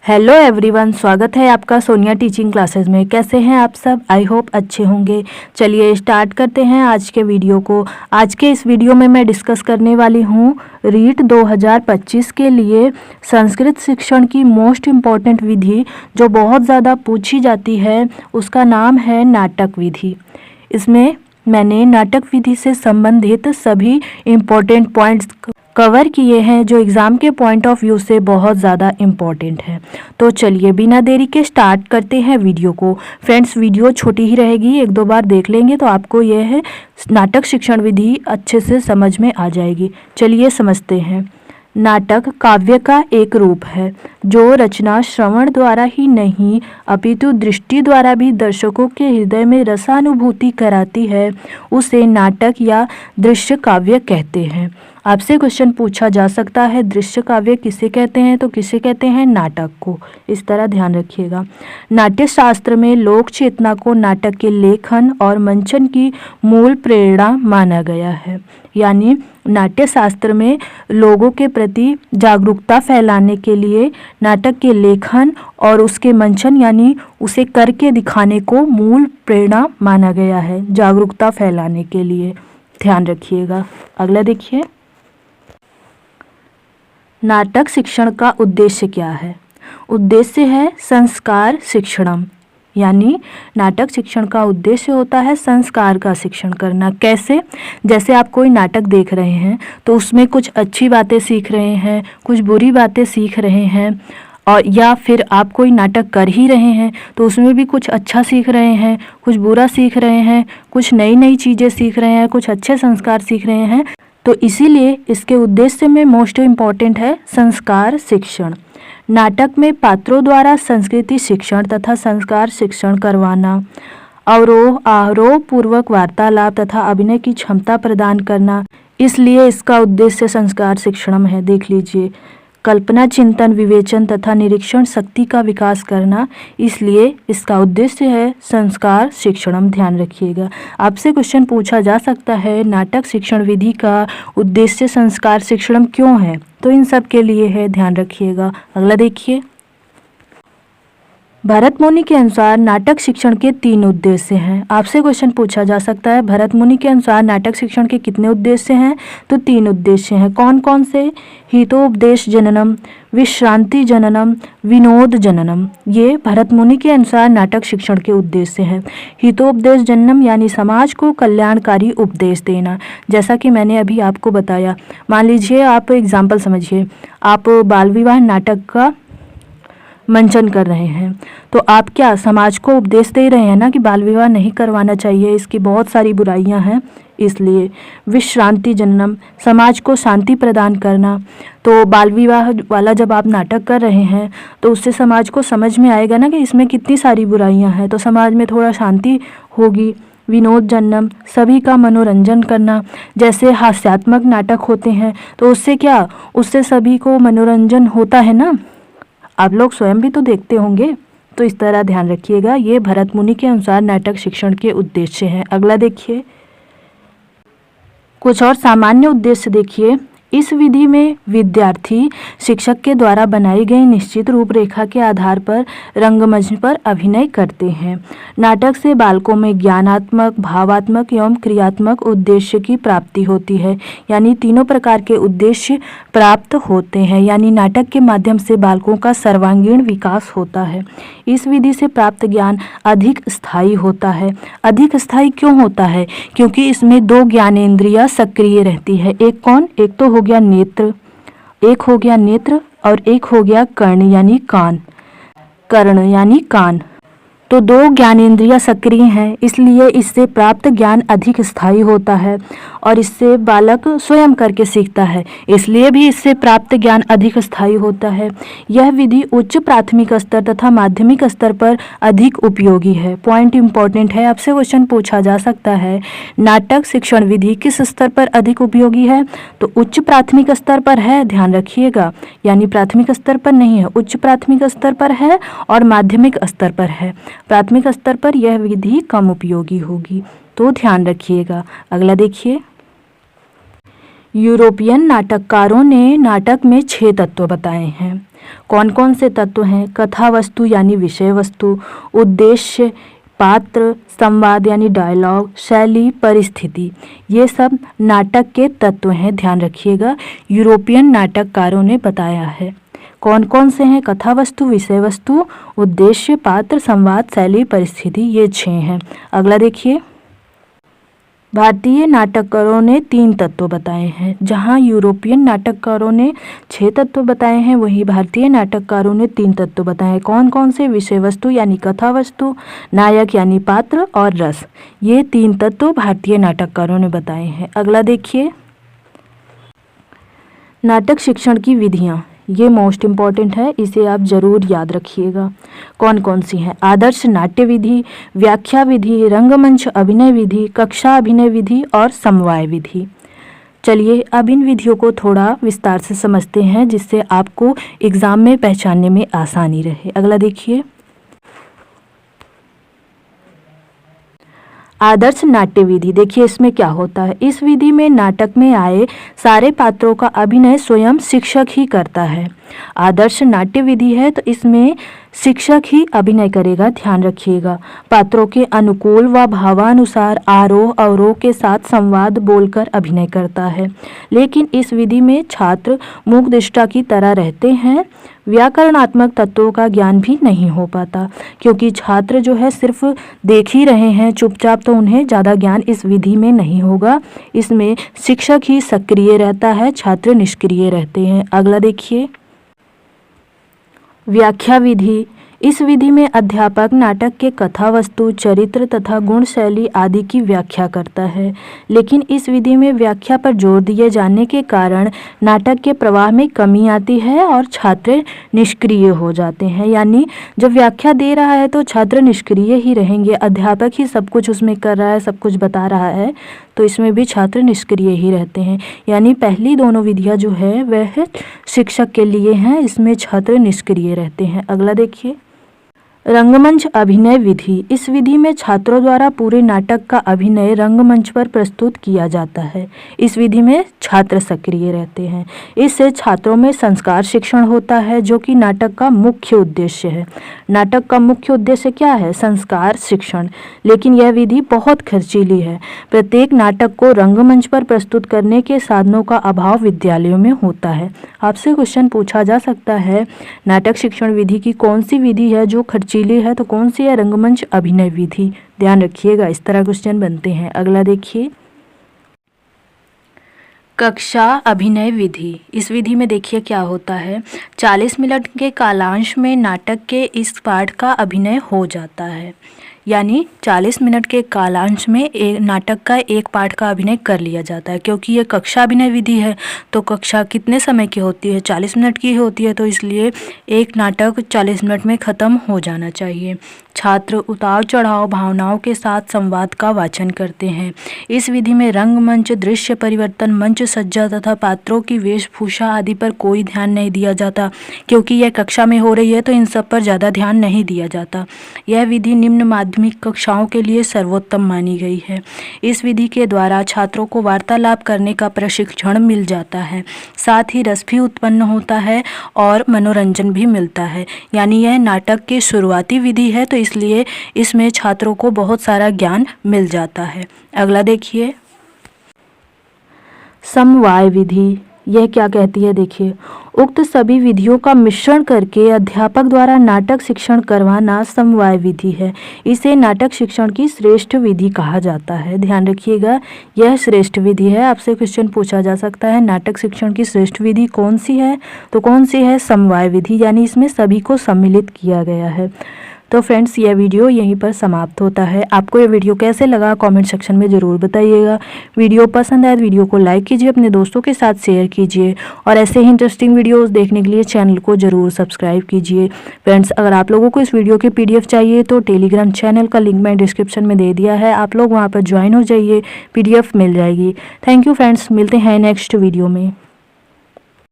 Hello everyone, स्वागत है आपका सोनिया टीचिंग क्लासेस में। कैसे हैं आप सब? आई होप अच्छे होंगे। चलिए स्टार्ट करते हैं आज के वीडियो को। आज के इस वीडियो में मैं डिस्कस करने वाली हूँ रीट 2025 के लिए संस्कृत शिक्षण की मोस्ट इम्पॉर्टेंट विधि जो बहुत ज़्यादा पूछी जाती है, उसका नाम है नाटक विधि। इसमें मैंने नाटक विधि से संबंधित सभी इम्पोर्टेंट पॉइंट्स कवर किए हैं जो एग्ज़ाम के पॉइंट ऑफ व्यू से बहुत ज़्यादा इम्पॉर्टेंट है। तो चलिए बिना देरी के स्टार्ट करते हैं वीडियो को। फ्रेंड्स, वीडियो छोटी ही रहेगी, एक दो बार देख लेंगे तो आपको यह है नाटक शिक्षण विधि अच्छे से समझ में आ जाएगी। चलिए समझते हैं। नाटक काव्य का एक रूप है जो रचना श्रवण द्वारा ही नहीं अपितु दृष्टि द्वारा भी दर्शकों के हृदय में रसानुभूति कराती है। उसे नाटक या दृश्य काव्य कहते हैं। आपसे क्वेश्चन पूछा जा सकता है दृश्य काव्य किसे कहते हैं, तो किसे कहते हैं? नाटक को। इस तरह ध्यान रखिएगा। नाट्य शास्त्र में लोक चेतना को नाटक के लेखन और मंचन की मूल प्रेरणा माना गया है। यानी नाट्य शास्त्र में लोगों के प्रति जागरूकता फैलाने के लिए नाटक के लेखन और उसके मंचन यानी उसे करके दिखाने को मूल प्रेरणा माना गया है, जागरूकता फैलाने के लिए। ध्यान रखिएगा। अगला देखिए, नाटक शिक्षण का उद्देश्य क्या है? उद्देश्य है संस्कार शिक्षणम, यानी नाटक शिक्षण का उद्देश्य होता है संस्कार का शिक्षण करना। कैसे? जैसे आप कोई नाटक देख रहे हैं तो उसमें कुछ अच्छी बातें सीख रहे हैं, कुछ बुरी बातें सीख रहे हैं, और या फिर आप कोई नाटक कर ही रहे हैं तो उसमें भी कुछ अच्छा सीख रहे हैं, कुछ बुरा सीख रहे हैं, कुछ नई नई चीज़ें सीख रहे हैं, कुछ अच्छे संस्कार सीख रहे हैं। तो इसीलिए इसके उद्देश्य में मोस्ट इम्पॉर्टेंट है संस्कार शिक्षण। नाटक में पात्रों द्वारा संस्कृति शिक्षण तथा संस्कार शिक्षण करवाना, अवरोह आरोह पूर्वक वार्तालाप तथा अभिनय की क्षमता प्रदान करना, इसलिए इसका उद्देश्य संस्कार शिक्षण है। देख लीजिए, कल्पना चिंतन विवेचन तथा निरीक्षण शक्ति का विकास करना, इसलिए इसका उद्देश्य है संस्कार शिक्षणम। ध्यान रखिएगा। आपसे क्वेश्चन पूछा जा सकता है नाटक शिक्षण विधि का उद्देश्य संस्कार शिक्षणम क्यों है, तो इन सब के लिए है, ध्यान रखिएगा। अगला देखिए, भरत मुनि के अनुसार नाटक शिक्षण के 3 उद्देश्य हैं। आपसे क्वेश्चन पूछा जा सकता है भरत मुनि के अनुसार नाटक शिक्षण के कितने उद्देश्य हैं, तो 3 उद्देश्य हैं। कौन कौन से? हितोपदेश जननम, विश्रांति जननम, विनोद जननम। ये भरत मुनि के अनुसार नाटक शिक्षण के उद्देश्य हैं। हितोपदेश जननम यानी समाज को कल्याणकारी उपदेश देना। जैसा कि मैंने अभी आपको बताया, मान लीजिए आप एग्जाम्पल समझिए, आप बाल विवाह नाटक का मंचन कर रहे हैं तो आप क्या समाज को उपदेश दे रहे हैं ना कि बाल विवाह नहीं करवाना चाहिए, इसकी बहुत सारी बुराइयां हैं। इसलिए विश्रांति जननम, समाज को शांति प्रदान करना। तो बाल विवाह वाला जब आप नाटक कर रहे हैं तो उससे समाज को समझ में आएगा ना कि इसमें कितनी सारी बुराइयां हैं, तो समाज में थोड़ा शांति होगी। विनोद जननम, सभी का मनोरंजन करना। जैसे हास्यात्मक नाटक होते हैं तो उससे क्या, उससे सभी को मनोरंजन होता है ना, आप लोग स्वयं भी तो देखते होंगे। तो इस तरह ध्यान रखिएगा। ये भरत मुनि के अनुसार नाटक शिक्षण के उद्देश्य हैं। अगला देखिए, कुछ और सामान्य उद्देश्य देखिए। इस विधि में विद्यार्थी शिक्षक के द्वारा बनाई गई निश्चित रूपरेखा के आधार पर रंगमंच पर अभिनय करते हैं। नाटक से बालकों में ज्ञानात्मक, भावात्मक एवं क्रियात्मक उद्देश्य की प्राप्ति होती है, यानी तीनों प्रकार के उद्देश्य प्राप्त होते हैं। यानी नाटक के माध्यम से बालकों का सर्वांगीण विकास होता है। इस विधि से प्राप्त ज्ञान अधिक स्थायी होता है। अधिक स्थायी क्यों होता है? क्योंकि इसमें 2 ज्ञानेंद्रियां सक्रिय रहती है। एक कौन? एक तो हो गया नेत्र, एक हो गया नेत्र और एक हो गया कर्ण यानी कान। कर्ण यानी कान। तो 2 ज्ञानेंद्रियां सक्रिय हैं, इसलिए इससे प्राप्त ज्ञान अधिक स्थायी होता है और इससे बालक स्वयं करके सीखता है, इसलिए भी इससे प्राप्त ज्ञान अधिक स्थायी होता है। यह विधि उच्च प्राथमिक स्तर तथा माध्यमिक स्तर पर अधिक उपयोगी है। पॉइंट इंपॉर्टेंट है, आपसे क्वेश्चन पूछा जा सकता है नाटक शिक्षण विधि किस स्तर पर अधिक उपयोगी है, तो उच्च प्राथमिक स्तर पर है। ध्यान रखिएगा, यानी प्राथमिक स्तर पर नहीं है, उच्च प्राथमिक स्तर पर है और माध्यमिक स्तर पर है। प्राथमिक स्तर पर यह विधि कम उपयोगी होगी, तो ध्यान रखिएगा। अगला देखिए, यूरोपियन नाटककारों ने नाटक में 6 तत्व बताए हैं। कौन कौन से तत्व हैं? कथा वस्तु यानी विषय वस्तु, उद्देश्य, पात्र, संवाद यानी डायलॉग, शैली, परिस्थिति, ये सब नाटक के तत्व हैं, ध्यान रखिएगा। यूरोपियन नाटककारों ने बताया है। कौन कौन से हैं? कथा वस्तु, विषय वस्तु, उद्देश्य, पात्र, संवाद, शैली, परिस्थिति, ये 6 हैं। अगला देखिए, भारतीय नाटककारों ने 3 तत्व बताए हैं। जहां यूरोपियन नाटककारों ने 6 तत्व बताए हैं, वहीं भारतीय नाटककारों ने 3 तत्व बताए हैं। कौन कौन से? विषय वस्तु यानी कथा वस्तु, नायक यानी पात्र और रस, ये 3 तत्व भारतीय नाटककारों ने बताए हैं। अगला देखिए, नाटक शिक्षण की विधियाँ, ये मोस्ट इम्पॉर्टेंट है, इसे आप जरूर याद रखिएगा। कौन कौन सी हैं? आदर्श नाट्य विधि, व्याख्या विधि, रंगमंच अभिनय विधि, कक्षा अभिनय विधि और समवाय विधि। चलिए अब इन विधियों को थोड़ा विस्तार से समझते हैं, जिससे आपको एग्जाम में पहचानने में आसानी रहे। अगला देखिए, आदर्श नाट्य विधि। देखिए इसमें क्या होता है। इस विधि में नाटक में आए सारे पात्रों का अभिनय स्वयं शिक्षक ही करता है। आदर्श नाट्य विधि है तो इसमें शिक्षक ही अभिनय करेगा, ध्यान रखिएगा। पात्रों के अनुकूल व भावानुसार आरोह अवरोह के साथ संवाद बोलकर अभिनय करता है। लेकिन इस विधि में छात्र मूकदृष्टा की तरह रहते हैं। व्याकरणात्मक तत्वों का ज्ञान भी नहीं हो पाता, क्योंकि छात्र जो है सिर्फ देख ही रहे हैं चुपचाप, तो उन्हें ज़्यादा ज्ञान इस विधि में नहीं होगा। इसमें शिक्षक ही सक्रिय रहता है, छात्र निष्क्रिय रहते हैं। अगला देखिए, व्याख्या विधि। इस विधि में अध्यापक नाटक के कथा वस्तु, चरित्र तथा गुण शैली आदि की व्याख्या करता है। लेकिन इस विधि में व्याख्या पर जोर दिए जाने के कारण नाटक के प्रवाह में कमी आती है और छात्र निष्क्रिय हो जाते हैं। यानी जब व्याख्या दे रहा है तो छात्र निष्क्रिय ही रहेंगे, अध्यापक ही सब कुछ उसमें कर रहा है, सब कुछ बता रहा है, तो इसमें भी छात्र निष्क्रिय ही रहते हैं। यानी पहली दोनों विधियाँ जो है वह शिक्षक के लिए हैं, इसमें छात्र निष्क्रिय रहते हैं। अगला देखिए, रंगमंच अभिनय विधि। इस विधि में छात्रों द्वारा पूरे नाटक का अभिनय रंगमंच पर प्रस्तुत किया जाता है। इस विधि में छात्र सक्रिय रहते हैं। इससे छात्रों में संस्कार शिक्षण होता है, जो कि नाटक का मुख्य उद्देश्य है। नाटक का मुख्य उद्देश्य क्या है? संस्कार शिक्षण। लेकिन यह विधि बहुत खर्चीली है। प्रत्येक नाटक को रंगमंच पर प्रस्तुत करने के साधनों का अभाव विद्यालयों में होता है। आपसे क्वेश्चन पूछा जा सकता है, नाटक शिक्षण विधि की कौन सी विधि है जो खर्चीली है, तो कौन सी है? रंगमंच अभिनय विधि। ध्यान रखिएगा, इस तरह क्वेश्चन बनते हैं। अगला देखिए, कक्षा अभिनय विधि। इस विधि में देखिए क्या होता है। 40 मिनट के कालांश में नाटक के इस पाठ का अभिनय हो जाता है। यानी 40 मिनट के कालांश में एक नाटक का एक पाठ का अभिनय कर लिया जाता है। क्योंकि ये कक्षा अभिनय विधि है तो कक्षा कितने समय की होती है? 40 मिनट की होती है, तो इसलिए एक नाटक 40 मिनट में ख़त्म हो जाना चाहिए। छात्र उतार चढ़ाव भावनाओं के साथ संवाद का वाचन करते हैं। इस विधि में रंगमंच, दृश्य परिवर्तन, मंच सज्जा तथा पात्रों की वेशभूषा आदि पर कोई ध्यान नहीं दिया जाता। क्योंकि यह कक्षा में हो रही है तो इन सब पर ज़्यादा ध्यान नहीं दिया जाता। यह विधि निम्न माध्यमिक कक्षाओं के लिए सर्वोत्तम मानी गई है। इस विधि के द्वारा छात्रों को वार्तालाप करने का प्रशिक्षण मिल जाता है, साथ ही रस भी उत्पन्न होता है और मनोरंजन भी मिलता है। यानी यह नाटक की शुरुआती विधि है, तो इसलिए इसमें छात्रों को बहुत सारा ज्ञान मिल जाता है। अगला देखिए, समवाय विधि। यह क्या कहती है? देखिए, उक्त सभी विधियों का मिश्रण करके अध्यापक द्वारा नाटक शिक्षण करवाना समवाय विधि है। इसे नाटक शिक्षण की श्रेष्ठ विधि कहा जाता है। ध्यान रखिएगा, यह श्रेष्ठ विधि है। आपसे क्वेश्चन पूछा जा सकता है, नाटक शिक्षण की श्रेष्ठ विधि कौन सी है? तो कौन सी है? समवाय विधि। यानी इसमें सभी को सम्मिलित किया गया है। तो फ्रेंड्स, यह वीडियो यहीं पर समाप्त होता है। आपको यह वीडियो कैसे लगा कमेंट सेक्शन में ज़रूर बताइएगा। वीडियो पसंद आए तो वीडियो को लाइक कीजिए, अपने दोस्तों के साथ शेयर कीजिए और ऐसे ही इंटरेस्टिंग वीडियोस देखने के लिए चैनल को ज़रूर सब्सक्राइब कीजिए। फ्रेंड्स, अगर आप लोगों को इस वीडियो की PDF चाहिए तो टेलीग्राम चैनल का लिंक मैं डिस्क्रिप्शन में दे दिया है, आप लोग वहाँ पर ज्वाइन हो जाइए, PDF मिल जाएगी। थैंक यू फ्रेंड्स, मिलते हैं नेक्स्ट वीडियो में।